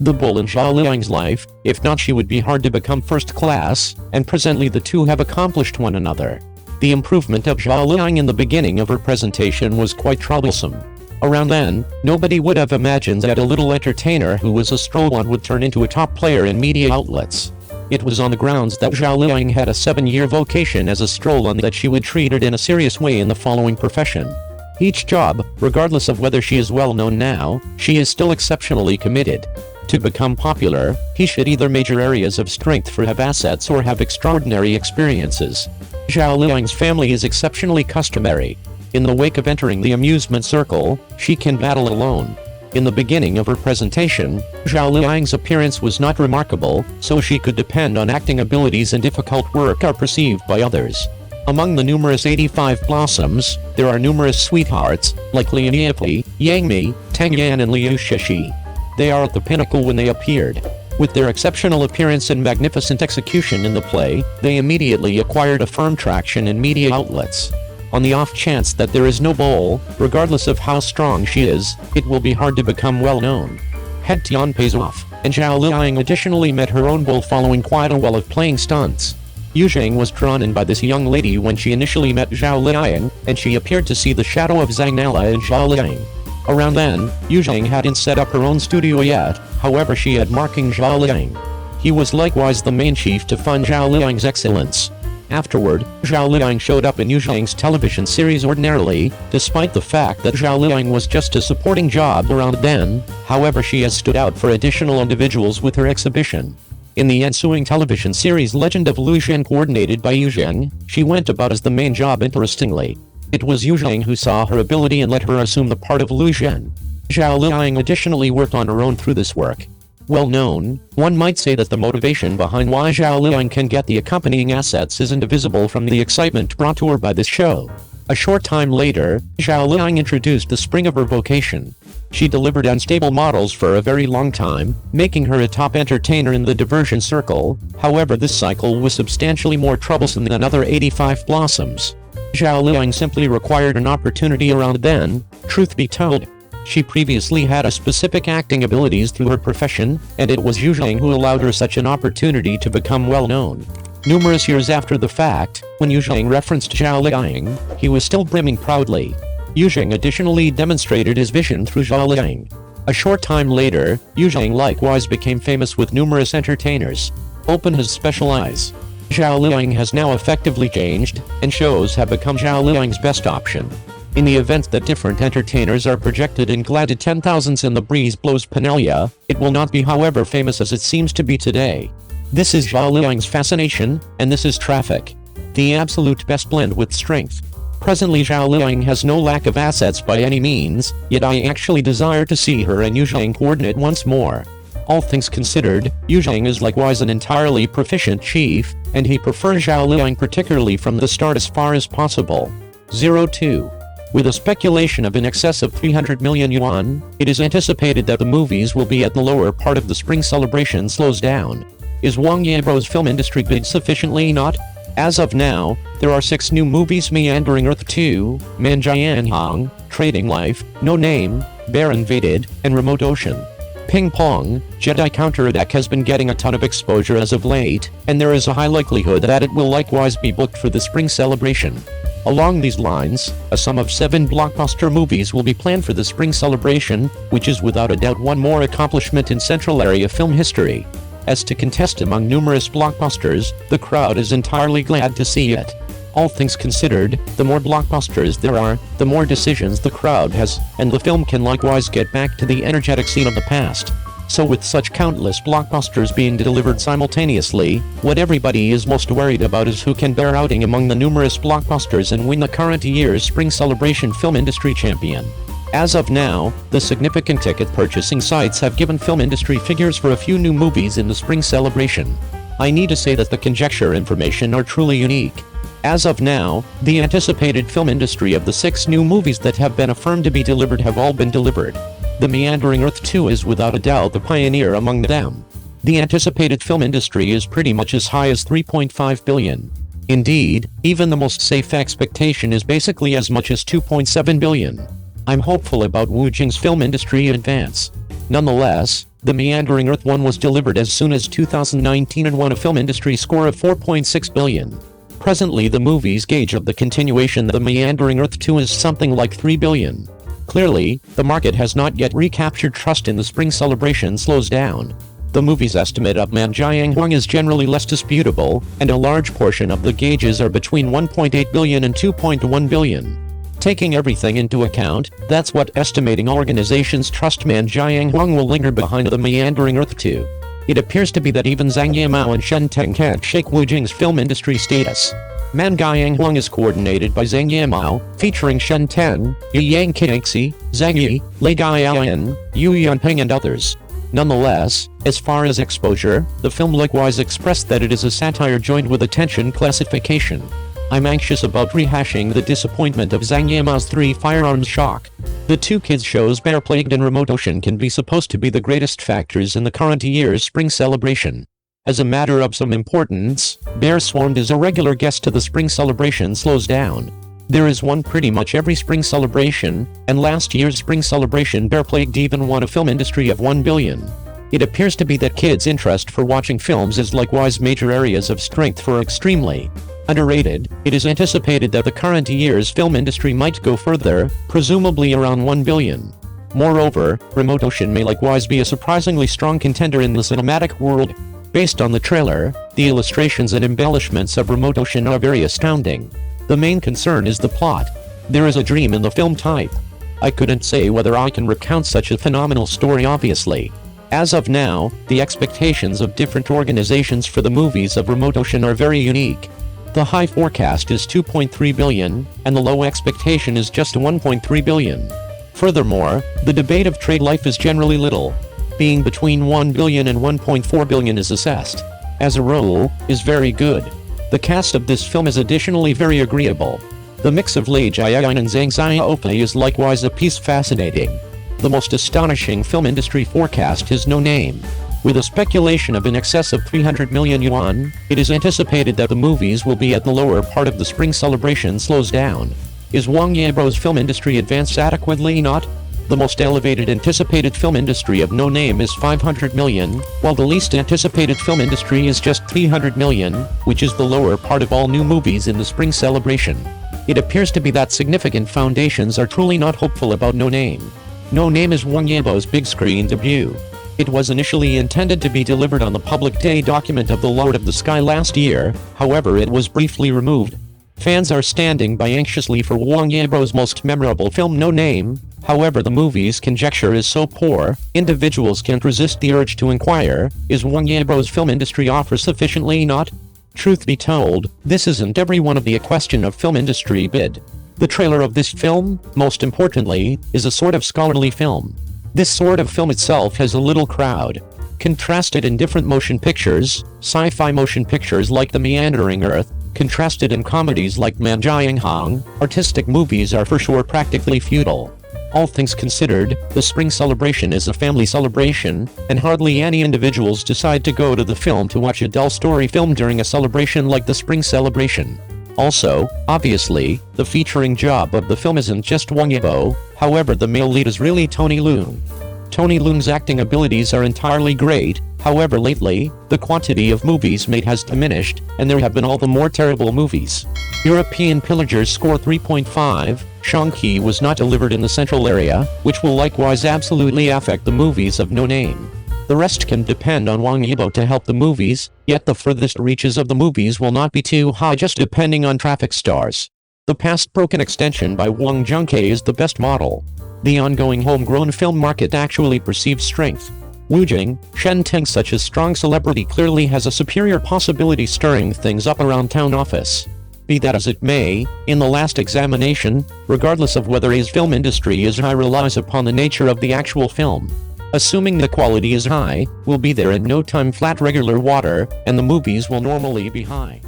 the Bole in Zhao Liying's life, if not she would be hard to become first class, and presently the two have accomplished one another. The improvement of Zhao Liying in the beginning of her presentation was quite troublesome. Around then, nobody would have imagined that a little entertainer who was a stroll-on would turn into a top player in media outlets. It was on the grounds that Zhao Liying had a 7-year vocation as a stroll-on that she would treat it in a serious way in the following profession. Each job, regardless of whether she is well known now, she is still exceptionally committed. To become popular, he should either major areas of strength for have assets or have extraordinary experiences. Zhao Liying's family is exceptionally customary. In the wake of entering the amusement circle, she can battle alone. In the beginning of her presentation, Zhao Liying's appearance was not remarkable, so she could depend on acting abilities and difficult work are perceived by others. Among the numerous 85 blossoms, there are numerous sweethearts, like Lian Yipo, Yang Mi, Tang Yan and Liu Shishi. They are at the pinnacle when they appeared. With their exceptional appearance and magnificent execution in the play, they immediately acquired a firm traction in media outlets. On the off chance that there is no Bole, regardless of how strong she is, it will be hard to become well known. Head Tian pays off, and Zhao Liying additionally met her own Bole following quite a while of playing stunts. Yu Zhang was drawn in by this young lady when she initially met Zhao Liying, and she appeared to see the shadow of Zhang Nala in Zhao Liying. Around then, Yu Zhang hadn't set up her own studio yet, however she had marking Zhao Liying. He was likewise the main chief to fund Zhao Liying's excellence. Afterward, Zhao Liying showed up in Yu Zhang's television series ordinarily, despite the fact that Zhao Liying was just a supporting job around then, however she has stood out for additional individuals with her exhibition. In the ensuing television series Legend of Lu Zhen coordinated by Yu Zhang, she went about as the main job interestingly. It was Yu Zhang who saw her ability and let her assume the part of Lu Zhen. Zhao Liying additionally worked on her own through this work. Well known, one might say that the motivation behind why Zhao Liying can get the accompanying assets is indivisible from the excitement brought to her by this show. A short time later, Zhao Liying introduced the spring of her vocation. She delivered unstable models for a very long time, making her a top entertainer in the diversion circle. However, this cycle was substantially more troublesome than other 85 blossoms. Zhao Liying simply required an opportunity around then, truth be told. She previously had a specific acting abilities through her profession, and it was Yu Zhang who allowed her such an opportunity to become well known. Numerous years after the fact, when Yu Zhang referenced Zhao Liying, he was still brimming proudly. Yu Zhang additionally demonstrated his vision through Zhao Liying. A short time later, Yu Zhang likewise became famous with numerous entertainers. Open his special eyes. Zhao Liying has now effectively changed, and shows have become Zhao Liying's best option. In the event that different entertainers are projected in gladded 10,000s and the breeze blows Penalia, it will not be however famous as it seems to be today. This is Zhao Liying's fascination, and this is traffic. The absolute best blend with strength. Presently Zhao Liying has no lack of assets by any means, yet I actually desire to see her and Yu Zhang coordinate once more. All things considered, Yu Zhang is likewise an entirely proficient chief, and he prefers Zhao Liying particularly from the start as far as possible. 02. With a speculation of in excess of 300 million yuan, it is anticipated that the movies will be at the lower part of the spring celebration slows down. Is Wang Yibo's film industry bid sufficiently not? As of now, there are 6 new movies: Meandering Earth 2, Manjianhong, Trading Life, No Name, Bear Invaded, and Remote Ocean. Ping Pong, Jedi Counterattack has been getting a ton of exposure as of late, and there is a high likelihood that it will likewise be booked for the spring celebration. Along these lines, a sum of 7 blockbuster movies will be planned for the spring celebration, which is without a doubt one more accomplishment in Central Area film history. As to contest among numerous blockbusters, the crowd is entirely glad to see it. All things considered, the more blockbusters there are, the more decisions the crowd has, and the film can likewise get back to the energetic scene of the past. So with such countless blockbusters being delivered simultaneously, what everybody is most worried about is who can bear outing among the numerous blockbusters and win the current year's spring celebration film industry champion. As of now, the significant ticket purchasing sites have given film industry figures for a few new movies in the spring celebration. I need to say that the conjecture information are truly unique. As of now, the anticipated film industry of the 6 new movies that have been affirmed to be delivered have all been delivered. The Meandering Earth 2 is without a doubt the pioneer among them. The anticipated film industry is pretty much as high as 3.5 billion. Indeed, even the most safe expectation is basically as much as 2.7 billion. I'm hopeful about Wu Jing's film industry advance. Nonetheless, The Meandering Earth 1 was delivered as soon as 2019 and won a film industry score of 4.6 billion. Presently the movie's gauge of the continuation The Meandering Earth 2 is something like 3 billion. Clearly, the market has not yet recaptured trust in the spring celebration slows down. The movie's estimate of Man Jiang Huang is generally less disputable, and a large portion of the gauges are between 1.8 billion and 2.1 billion. Taking everything into account, that's what estimating organizations trust Man Jiang Huang will linger behind The Meandering Earth 2. It appears to be that even Zhang Yimou and Shen Teng can't shake Wu Jing's film industry status. Man Jiang Huang is coordinated by Zhang Yimou, featuring Shen Teng, Yang Kingxi, Zhang Yi, Lei Gaiyan, Yu Yunping and others. Nonetheless, as far as exposure, the film likewise expressed that it is a satire joined with attention classification. I'm anxious about rehashing the disappointment of Zhang Yimou's 3 Firearms Shock. The 2 kids shows Bear Plagued and Remote Ocean can be supposed to be the greatest factors in the current year's spring celebration. As a matter of some importance, Bear swarmed as a regular guest to the spring celebration slows down. There is one pretty much every spring celebration, and last year's spring celebration Bear Plagued even won a film industry of 1 billion. It appears to be that kids' interest for watching films is likewise major areas of strength for extremely underrated. It is anticipated that the current year's film industry might go further, presumably around 1 billion. Moreover, Remote Ocean may likewise be a surprisingly strong contender in the cinematic world. Based on the trailer, the illustrations and embellishments of Remote Ocean are very astounding. The main concern is the plot. There is a dream in the film type. I couldn't say whether I can recount such a phenomenal story obviously. As of now, the expectations of different organizations for the movies of Remote Ocean are very unique. The high forecast is 2.3 billion, and the low expectation is just 1.3 billion. Furthermore, the debate of trade life is generally little, being between 1 billion and 1.4 billion is assessed. As a rule, is very good. The cast of this film is additionally very agreeable. The mix of Lei Jiayan and Zhang Xiaofei is likewise a piece fascinating. The most astonishing film industry forecast is No Name. With a speculation of in excess of 300 million yuan, it is anticipated that the movies will be at the lower part of the spring celebration slows down. Is Wang Yibo's film industry advanced adequately? Not. The most elevated anticipated film industry of No Name is 500 million, while the least anticipated film industry is just 300 million, which is the lower part of all new movies in the spring celebration. It appears to be that significant foundations are truly not hopeful about No Name. No Name is Wang Yibo's big screen debut. It was initially intended to be delivered on the public day document of The Lord of the Sky last year, however it was briefly removed. Fans are standing by anxiously for Wang Yibo's most memorable film No Name. However, the movie's conjecture is so poor, individuals can't resist the urge to inquire, is Wang Yibo's film industry offer sufficiently? Not. Truth be told, this isn't every one of the a question of film industry bid. The trailer of this film, most importantly, is a sort of scholarly film. This sort of film itself has a little crowd. Contrasted in different motion pictures, sci-fi motion pictures like The Meandering Earth, contrasted in comedies like Man Jiang Huang, artistic movies are for sure practically futile. All things considered, the spring celebration is a family celebration, and hardly any individuals decide to go to the film to watch a dull story film during a celebration like the spring celebration. Also, obviously, the featuring job of the film isn't just Wang Yibo, however the male lead is really Tony Leung. Tony Leung's acting abilities are entirely great, however lately, the quantity of movies made has diminished, and there have been all the more terrible movies. European Pillagers score 3.5, Shang-Chi was not delivered in the central area, which will likewise absolutely affect the movies of No Name. The rest can depend on Wang Yibo to help the movies, yet the furthest reaches of the movies will not be too high just depending on traffic stars. The past broken extension by Wang Junke is the best model. The ongoing homegrown film market actually perceives strength. Wu Jing, Shen Teng such a strong celebrity clearly has a superior possibility stirring things up around town office. Be that as it may, in the last examination, regardless of whether his film industry is high relies upon the nature of the actual film. Assuming the quality is high, will be there in no time flat regular water, and the movies will normally be high.